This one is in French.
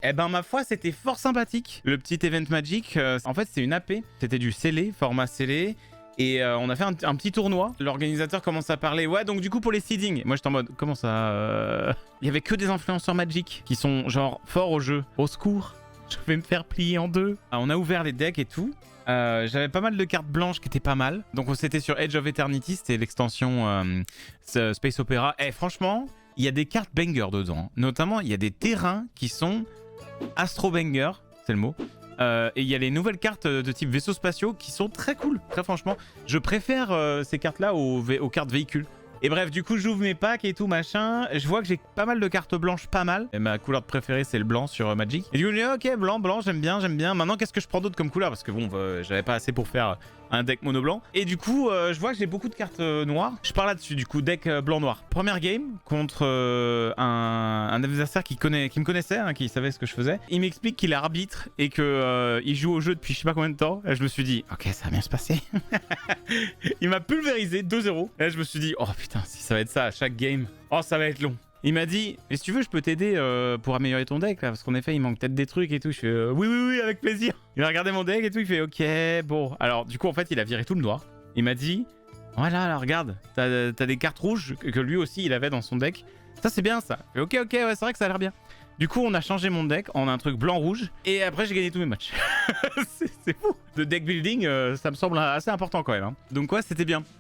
Eh ben ma foi c'était fort sympathique. Le petit event Magic, en fait c'est une AP. C'était du scellé, format scellé. Et on a fait un petit tournoi. L'organisateur commence à parler. Ouais, donc du coup pour les seedings. Moi j'étais en mode, comment ça Il y avait que des influenceurs Magic qui sont genre forts au jeu. Au secours, je vais me faire plier en deux. On a ouvert les decks et tout. J'avais pas mal de cartes blanches qui étaient pas mal. Donc c'était sur Edge of Eternity, c'était l'extension Space Opera. Et franchement, il y a des cartes banger dedans. Notamment, il y a des terrains qui sont Astro Banger, c'est le mot. Et il y a les nouvelles cartes de type vaisseaux spatiaux qui sont très cool. Très franchement, je préfère ces cartes-là aux cartes véhicules. Et bref, du coup, j'ouvre mes packs et tout, machin. Je vois que j'ai pas mal de cartes blanches, pas mal. Et ma couleur préférée, c'est le blanc sur Magic. Et du coup, je dis, ok, blanc, blanc, j'aime bien, j'aime bien. Maintenant, qu'est-ce que je prends d'autre comme couleur? Parce que bon, j'avais pas assez pour faire un deck mono blanc. Et du coup, je vois que j'ai beaucoup de cartes noires. Je pars là-dessus, du coup, deck blanc-noir. Première game contre un adversaire qui me connaissait, hein, qui savait ce que je faisais. Il m'explique qu'il est arbitre et que il joue au jeu depuis je sais pas combien de temps. Et je me suis dit, ok, ça va bien se passer. Il m'a pulvérisé 2-0. Et là, je me suis dit, oh putain, si ça va être ça à chaque game, oh ça va être long. Il m'a dit, et si tu veux, je peux t'aider pour améliorer ton deck là, parce qu'en effet, il manque peut-être des trucs et tout. Je fais, oui, oui, oui, avec plaisir. Il a regardé mon deck et tout, il fait, ok, bon. Alors, du coup, en fait, il a viré tout le noir. Il m'a dit, voilà, là, regarde, t'as des cartes rouges que lui aussi, il avait dans son deck. Ça, c'est bien ça. Je fais, ok, ouais, c'est vrai que ça a l'air bien. Du coup, on a changé mon deck en un truc blanc-rouge. Et après, j'ai gagné tous mes matchs. C'est fou. Le deck building, ça me semble assez important quand même. Hein. Donc, ouais, c'était bien.